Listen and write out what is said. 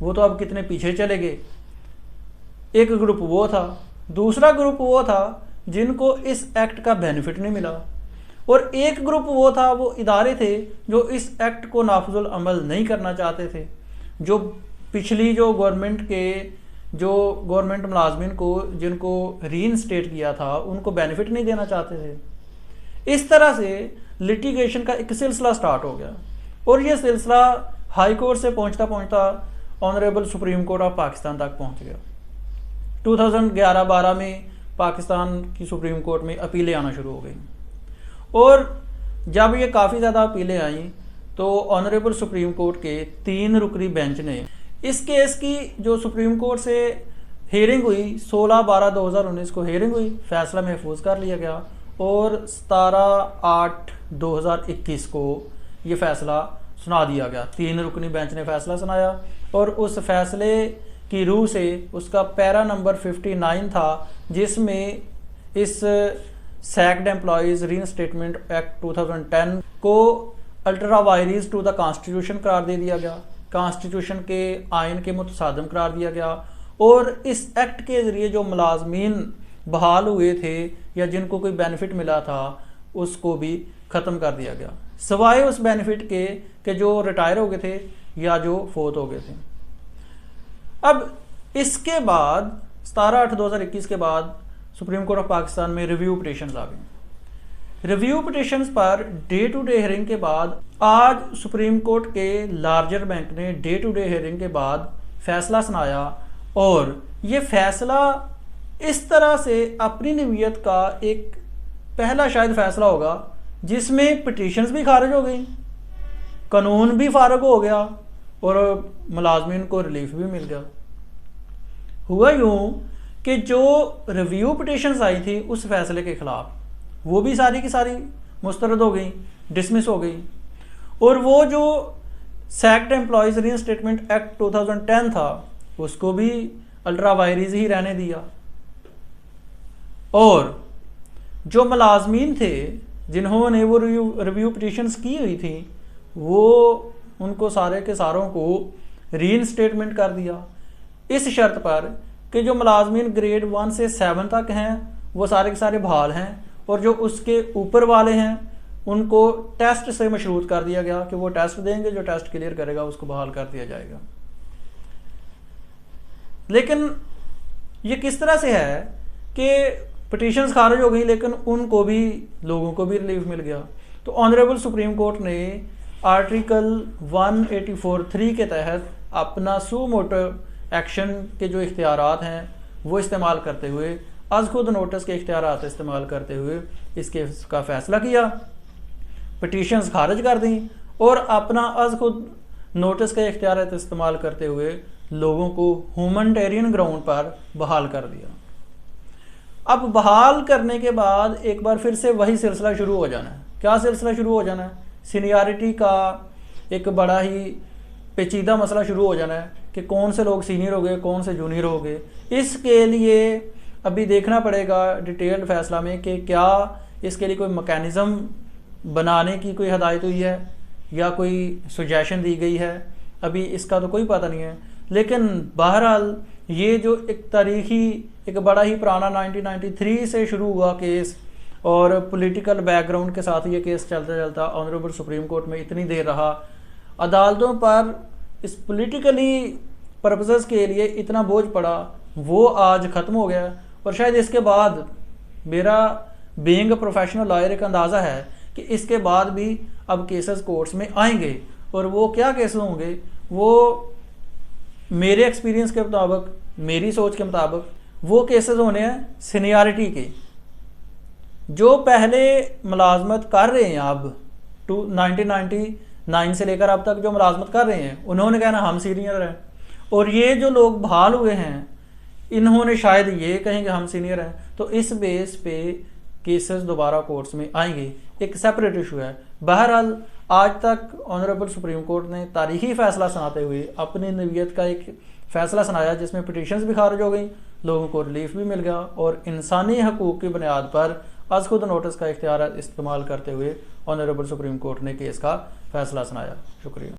وہ تو اب کتنے پیچھے چلے گئے. ایک گروپ وہ تھا. دوسرا گروپ وہ تھا جن کو اس ایکٹ کا بینیفٹ نہیں ملا. اور ایک گروپ وہ تھا، وہ ادارے تھے جو اس ایکٹ کو نافذ العمل نہیں کرنا چاہتے تھے، جو پچھلی جو گورنمنٹ ملازمین کو جن کو ری انسٹیٹ کیا تھا ان کو بینیفٹ نہیں دینا چاہتے تھے. اس طرح سے لٹیگیشن کا ایک سلسلہ سٹارٹ ہو گیا، اور یہ سلسلہ ہائی کورٹ سے پہنچتا پہنچتا honourable supreme court of Pakistan تک پہنچ گیا. 2011-12 میں پاکستان کی سپریم کورٹ میں اپیلیں آنا شروع ہو گئیں، اور جب یہ کافی زیادہ اپیلیں آئیں تو آنریبل سپریم کورٹ کے 3 رکنی بینچ نے اس کیس کی جو سپریم کورٹ سے ہیئرنگ ہوئی 16/12/2019 کو ہیئرنگ ہوئی، فیصلہ محفوظ کر لیا گیا، اور 17/8/2021 کو یہ فیصلہ سنا دیا گیا. 3 رکنی بینچ نے فیصلہ سنایا، اور اس فیصلے کی روح سے اس کا پیرا نمبر 59 تھا، جس میں اس سیکڈ امپلائیز ری انسٹیٹمنٹ ایکٹ 2010 کو ultra vires to the constitution قرار دے دیا گیا، کانسٹیٹیوشن کے آئین کے متصادم قرار دیا گیا، اور اس ایکٹ کے ذریعے جو ملازمین بحال ہوئے تھے یا جن کو کوئی بینیفٹ ملا تھا اس کو بھی ختم کر دیا گیا، سوائے اس بینیفٹ کے کہ جو ریٹائر ہو گئے تھے یا جو فوت ہو گئے تھے. اب اس کے بعد 17/8/2021 کے بعد سپریم کورٹ آف پاکستان میں ریویو پٹیشنز آ گئیں. ریویو پٹیشنز پر ڈے ٹو ڈے ہیئرنگ کے بعد آج سپریم کورٹ کے لارجر بینچ نے ڈے ٹو ڈے ہیئرنگ کے بعد فیصلہ سنایا، اور یہ فیصلہ اس طرح سے اپنی نوعیت کا ایک پہلا شاید فیصلہ ہوگا جس میں پٹیشنز بھی خارج ہو گئیں، قانون بھی فارغ ہو گیا، اور ملازمین کو ریلیف بھی مل گیا. ہوا یوں کہ جو ریویو پٹیشنز آئی تھی اس فیصلے کے خلاف وہ بھی ساری کی ساری مسترد ہو گئیں، ڈسمس ہو گئی، اور وہ جو سیکڈ امپلائیز ری انسٹیٹمنٹ ایکٹ 2010 تھا اس کو بھی الٹرا وائریز ہی رہنے دیا. اور جو ملازمین تھے جنہوں نے وہ ریویو پٹیشنز کی ہوئی تھی وہ ان کو سارے کے ساروں کو ری انسٹیٹمنٹ کر دیا، اس شرط پر کہ جو ملازمین گریڈ 1 سے 7 تک ہیں وہ سارے کے سارے بحال ہیں، اور جو اس کے اوپر والے ہیں ان کو ٹیسٹ سے مشروط کر دیا گیا کہ وہ ٹیسٹ دیں گے، جو ٹیسٹ کلیئر کرے گا اس کو بحال کر دیا جائے گا. لیکن یہ کس طرح سے ہے کہ پٹیشنز خارج ہو گئی لیکن ان کو بھی لوگوں کو بھی ریلیف مل گیا. تو آنریبل سپریم کورٹ نے آرٹیکل 184(3) کے تحت اپنا سو موٹو ایکشن کے جو اختیارات ہیں وہ استعمال کرتے ہوئے، از خود نوٹس کے اختیارات استعمال کرتے ہوئے اس کیس کا فیصلہ کیا، پٹیشنز خارج کر دیں، اور اپنا از خود نوٹس کے اختیارات استعمال کرتے ہوئے لوگوں کو ہیومنٹیرین گراؤنڈ پر بحال کر دیا. اب بحال کرنے کے بعد ایک بار پھر سے وہی سلسلہ شروع ہو جانا ہے. کیا سلسلہ شروع ہو جانا ہے؟ سینیارٹی کا ایک بڑا ہی پیچیدہ مسئلہ شروع ہو جانا ہے کہ کون سے لوگ سینئر ہو گئے، کون سے جونیئر ہو گئے. اس کے لیے ابھی دیکھنا پڑے گا ڈیٹیلڈ فیصلہ میں کہ کیا اس کے لیے کوئی میکینزم بنانے کی کوئی ہدایت ہوئی ہے یا کوئی سجیشن دی گئی ہے، ابھی اس کا تو کوئی پتہ نہیں ہے. لیکن بہرحال یہ جو ایک تاریخی ایک بڑا ہی پرانا 1993 سے شروع ہوا کیس، اور پولیٹیکل بیک گراؤنڈ کے ساتھ یہ کیس چلتا چلتا آنریبل سپریم کورٹ میں اتنی دیر رہا، عدالتوں پر اس پولیٹیکلی پرپزز کے لیے اتنا بوجھ پڑا، وہ آج ختم ہو گیا. اور شاید اس کے بعد میرا بینگ اے پروفیشنل لائر ایک اندازہ ہے کہ اس کے بعد بھی اب کیسز کورٹس میں آئیں گے، اور وہ کیا کیسز ہوں گے، وہ میرے ایکسپیرینس کے مطابق، میری سوچ کے مطابق وہ کیسز ہونے ہیں سینیارٹی کے. جو پہلے ملازمت کر رہے ہیں اب 1999 سے لے کر اب تک جو ملازمت کر رہے ہیں انہوں نے کہنا ہم سینئر ہیں، اور یہ جو لوگ بحال ہوئے ہیں انہوں نے شاید یہ کہیں کہ ہم سینئر ہیں. تو اس بیس پہ کیسز دوبارہ کورٹس میں آئیں گے، ایک سیپریٹ ایشو ہے. بہرحال آج تک آنریبل سپریم کورٹ نے تاریخی فیصلہ سناتے ہوئے اپنی نوعیت کا ایک فیصلہ سنایا جس میں پٹیشنز بھی خارج ہو گئیں، لوگوں کو ریلیف بھی مل گیا، اور انسانی حقوق کی بنیاد پر از خود نوٹس کا اختیار استعمال کرتے ہوئے آنریبل سپریم کورٹ نے کیس کا فیصلہ سنایا. شکریہ.